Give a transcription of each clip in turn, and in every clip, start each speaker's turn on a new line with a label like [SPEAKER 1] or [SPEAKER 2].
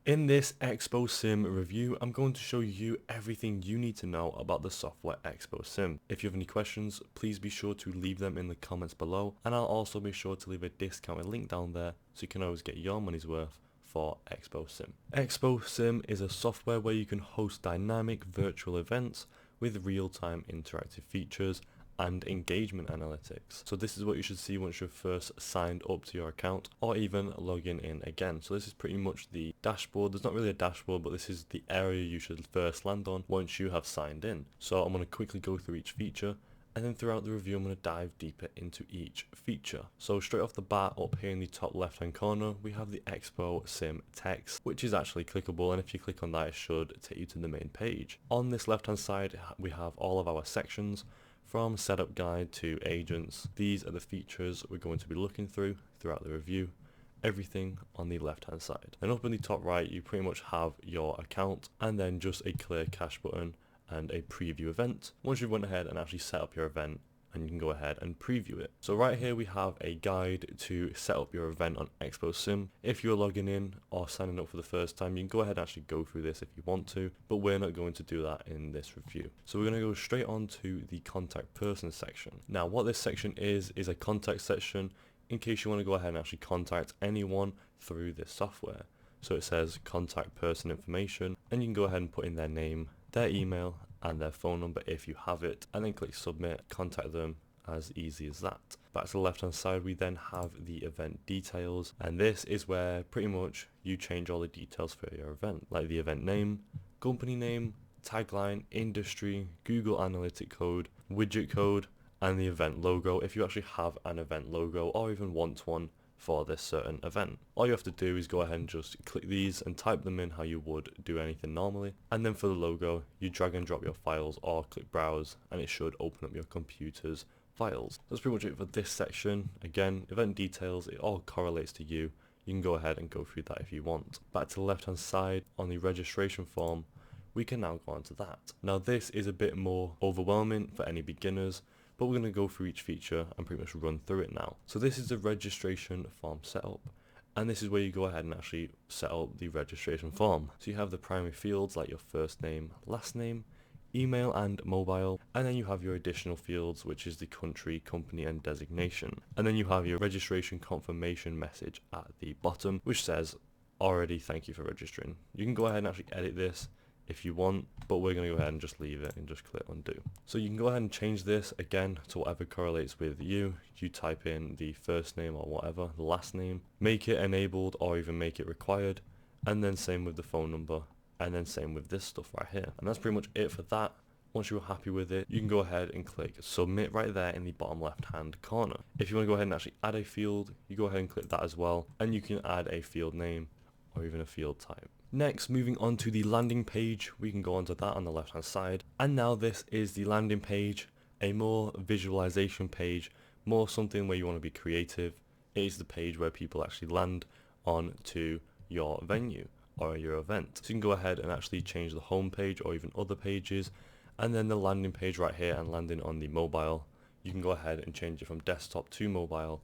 [SPEAKER 1] In this Exposim review, I'm going to show you everything you need to know about the software Exposim. If you have any questions, please be sure to leave them in the comments below, and I'll also be sure to leave a discounted link down there so you can always get your money's worth for Exposim. Exposim is a software where you can host dynamic virtual events with real-time interactive features and engagement analytics. So this is what you should see once you're first signed up to your account or even logging in again. So this is pretty much the dashboard. There's not really a dashboard, but this is the area you should first land on once you have signed in. So I'm going to quickly go through each feature, and then throughout the review I'm going to dive deeper into each feature. So straight off the bat, up here in the top left hand corner we have the Exposim text, which is actually clickable, and if you click on that it should take you to the main page. On this left hand side we have all of our sections, from setup guide to agents. These are the features we're going to be looking through throughout the review. Everything on the left hand side. And up in the top right you pretty much have your account and then just a clear cache button and a preview event. Once you've went ahead and actually set up your event, and you can go ahead and preview it. So right here we have a guide to set up your event on Exposim. If you're logging in or signing up for the first time, you can go ahead and actually go through this if you want to, but we're not going to do that in this review. So we're going to go straight on to the contact person section. Now what this section is a contact section in case you want to go ahead and actually contact anyone through this software. So it says contact person information, and you can go ahead and put in their name, their email and their phone number if you have it, and then click submit, contact them, as easy as that. Back to the left hand side we then have the event details, and this is where pretty much you change all the details for your event, like the event name, company name, tagline, industry, Google Analytic code, widget code, and the event logo if you actually have an event logo or even want one for this certain event. All you have to do is go ahead and just click these and type them in how you would do anything normally, and then for the logo you drag and drop your files or click browse and it should open up your computer's files. That's pretty much it for this section. Again, event details, it all correlates to you. You can go ahead and go through that if you want. Back to the left hand side on the registration form, we can now go on to that. Now this is a bit more overwhelming for any beginners, but we're going to go through each feature and pretty much run through it now. So this is the registration form setup, and this is where you go ahead and actually set up the registration form. So you have the primary fields like your first name, last name, email and mobile, and then you have your additional fields, which is the country, company and designation. And then you have your registration confirmation message at the bottom, which says already thank you for registering. You can go ahead and actually edit this if you want, but we're going to go ahead and just leave it and just click undo. So you can go ahead and change this again to whatever correlates with you. You type in the first name or whatever, the last name, make it enabled or even make it required, and then same with the phone number, and then same with this stuff right here. And that's pretty much it for that. Once you're happy with it, you can go ahead and click submit right there in the bottom left hand corner. If you want to go ahead and actually add a field, you go ahead and click that as well, and you can add a field name or even a field type. Next, moving on to the landing page, we can go onto that on the left hand side. And now this is the landing page, a more visualization page, more something where you want to be creative. It is the page where people actually land on to your venue or your event. So you can go ahead and actually change the home page or even other pages, and then the landing page right here and landing on the mobile. You can go ahead and change it from desktop to mobile,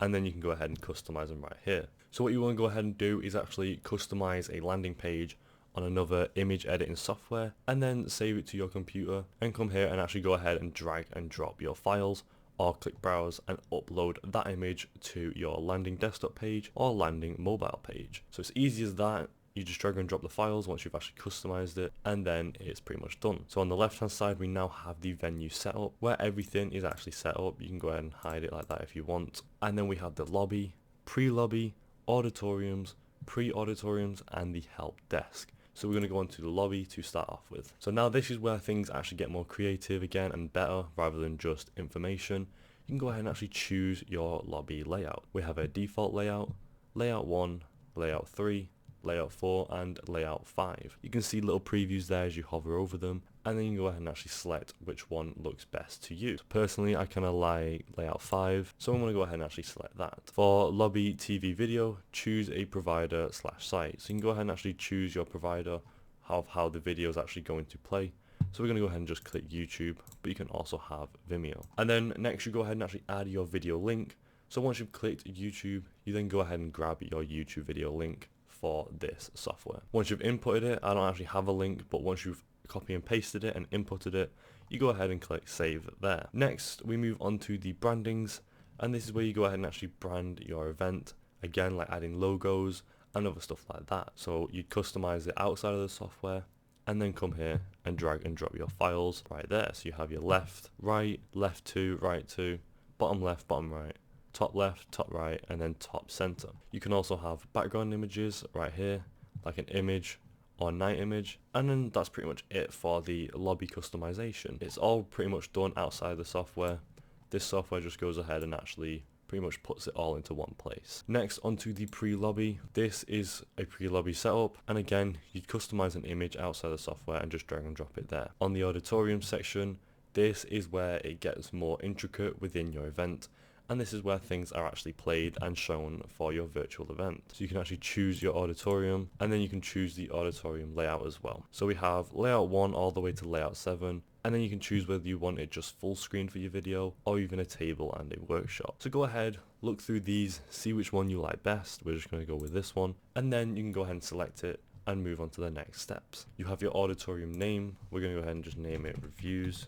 [SPEAKER 1] and then you can go ahead and customize them right here. So what you want to go ahead and do is actually customize a landing page on another image editing software, and then save it to your computer and come here and actually go ahead and drag and drop your files or click browse and upload that image to your landing desktop page or landing mobile page. So it's easy as that. You just drag and drop the files once you've actually customized it, and then it's pretty much done. So on the left hand side we now have the venue setup where everything is actually set up. You can go ahead and hide it like that if you want. And then we have the lobby, pre-lobby, auditoriums, pre-auditoriums and the help desk. So we're going to go into the lobby to start off with. So now this is where things actually get more creative again and better rather than just information. You can go ahead and actually choose your lobby layout. We have a default layout, layout 1, layout 3, layout 4 and layout 5. You can see little previews there as you hover over them, and then you can go ahead and actually select which one looks best to you. Personally, I kind of like layout 5, so I'm going to go ahead and actually select that. For lobby TV video, choose a provider / site. So you can go ahead and actually choose your provider of how the video is actually going to play. So we're going to go ahead and just click YouTube, but you can also have Vimeo. And then next you go ahead and actually add your video link. So once you've clicked YouTube, you then go ahead and grab your YouTube video link for this software. Once you've inputted it, I don't actually have a link, but once you've copy and pasted it and inputted it, you go ahead and click save there. Next, we move on to the brandings, and this is where you go ahead and actually brand your event. Again, like adding logos and other stuff like that. So you'd customize it outside of the software, and then come here and drag and drop your files right there. So you have your left, right, left to, right to, bottom left, bottom right, top left, top right, and then top center. You can also have background images right here, like an image or night image, and then that's pretty much it for the lobby customization. It's all pretty much done outside the software. This software just goes ahead and actually pretty much puts it all into one place. Next, onto the pre-lobby. This is a pre-lobby setup, and again, you'd customize an image outside the software and just drag and drop it there. On the auditorium section, this is where it gets more intricate within your event, and this is where things are actually played and shown for your virtual event. So you can actually choose your auditorium, and then you can choose the auditorium layout as well. So we have layout 1 all the way to layout 7, and then you can choose whether you want it just full screen for your video or even a table and a workshop. So go ahead, look through these, see which one you like best. We're just going to go with this one, and then you can go ahead and select it and move on to the next steps. You have your auditorium name. We're going to go ahead and just name it reviews,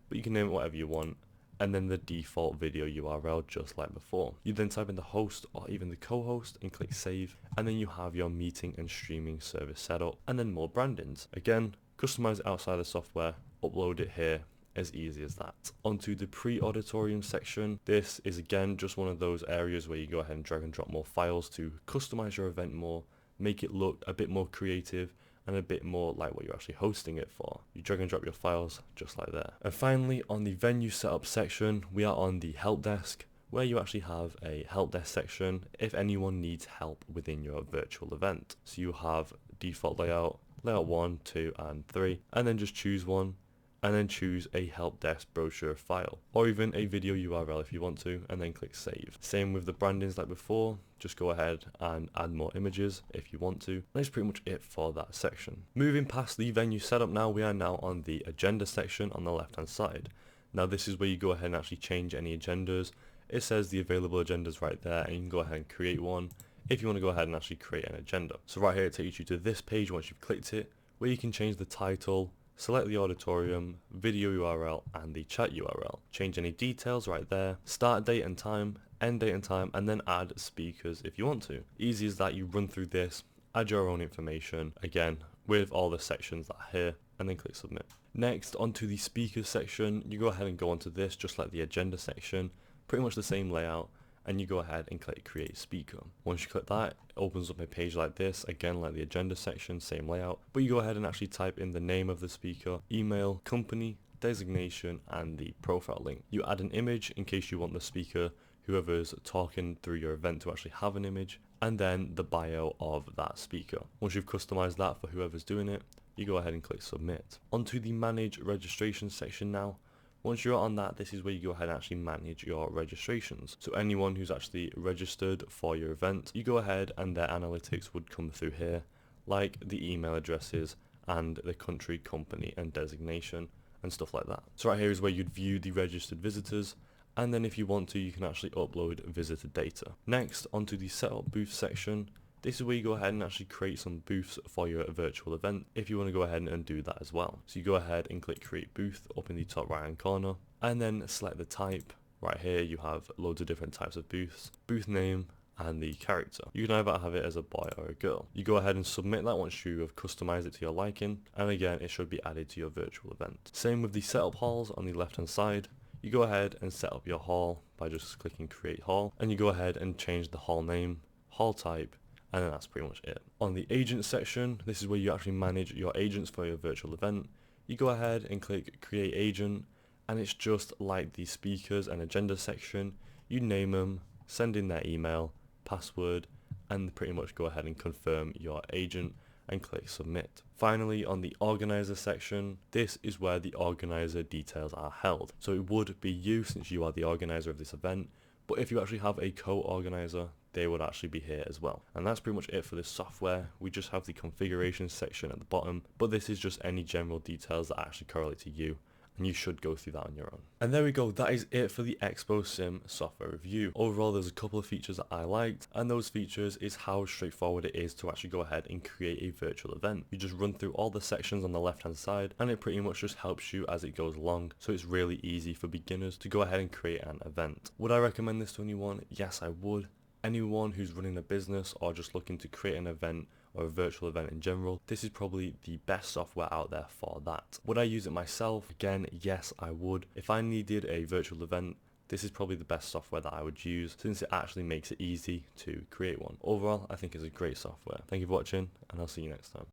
[SPEAKER 1] but you can name it whatever you want, and then the default video URL just like before. You then type in the host or even the co-host and click save, and then you have your meeting and streaming service set up, and then more brandings. Again, customize it outside the software, upload it here, as easy as that. Onto the pre-auditorium section. This is again just one of those areas where you go ahead and drag and drop more files to customize your event more, make it look a bit more creative and a bit more like what you're actually hosting it for. You drag and drop your files just like that. And finally, on the venue setup section, we are on the help desk, where you actually have a help desk section if anyone needs help within your virtual event. So you have default layout 1, 2 and 3, and then just choose one, and then choose a help desk brochure file or even a video URL if you want to, and then click save. Same with the brandings like before, just go ahead and add more images if you want to. That's pretty much it for that section. Moving past the venue setup now, we are now on the agenda section on the left hand side. Now this is where you go ahead and actually change any agendas. It says the available agendas right there, and you can go ahead and create one if you want to go ahead and actually create an agenda. So right here it takes you to this page once you've clicked it, where you can change the title, select the auditorium, video URL and the chat URL. Change any details right there, start date and time, end date and time, and then add speakers if you want to. Easy as that. You run through this, add your own information, again with all the sections that are here, and then click submit. Next, onto the speakers section, you go ahead and go onto this just like the agenda section, pretty much the same layout, and you go ahead and click create speaker. Once you click that, it opens up a page like this, again like the agenda section, same layout, but you go ahead and actually type in the name of the speaker, email, company, designation, and the profile link. You add an image in case you want the speaker, whoever's talking through your event, to actually have an image, and then the bio of that speaker. Once you've customized that for whoever's doing it, you go ahead and click submit. Onto the manage registration section now. Once you're on that, this is where you go ahead and actually manage your registrations. So anyone who's actually registered for your event, you go ahead and their analytics would come through here, like the email addresses and the country, company and designation and stuff like that. So right here is where you'd view the registered visitors, and then if you want to, you can actually upload visitor data. Next, onto the setup booth section. This is where you go ahead and actually create some booths for your virtual event if you want to go ahead and do that as well. So you go ahead and click create booth up in the top right hand corner, and then select the type. Right here you have loads of different types of booths, booth name and the character. You can either have it as a boy or a girl. You go ahead and submit that once you have customized it to your liking, and again it should be added to your virtual event. Same with the setup halls on the left hand side. You go ahead and set up your hall by just clicking create hall, and you go ahead and change the hall name, hall type, and then that's pretty much it. On the agent section, this is where you actually manage your agents for your virtual event. You go ahead and click create agent, and it's just like the speakers and agenda section. You name them, send in their email, password, and pretty much go ahead and confirm your agent and click submit. Finally, on the organizer section, this is where the organizer details are held. So it would be you, since you are the organizer of this event, but if you actually have a co-organizer, they would actually be here as well. And that's pretty much it for this software. We just have the configuration section at the bottom, but this is just any general details that actually correlate to you and you should go through that on your own. And there we go, that is it for the Exposim software review. Overall, there's a couple of features that I liked, and those features is how straightforward it is to actually go ahead and create a virtual event. You just run through all the sections on the left hand side, and it pretty much just helps you as it goes along, so it's really easy for beginners to go ahead and create an event. Would I recommend this to anyone? Yes, I would. Anyone who's running a business or just looking to create an event or a virtual event in general, this is probably the best software out there for that. Would I use it myself? Again, yes, I would. If I needed a virtual event, this is probably the best software that I would use, since it actually makes it easy to create one. Overall, I think it's a great software. Thank you for watching, and I'll see you next time.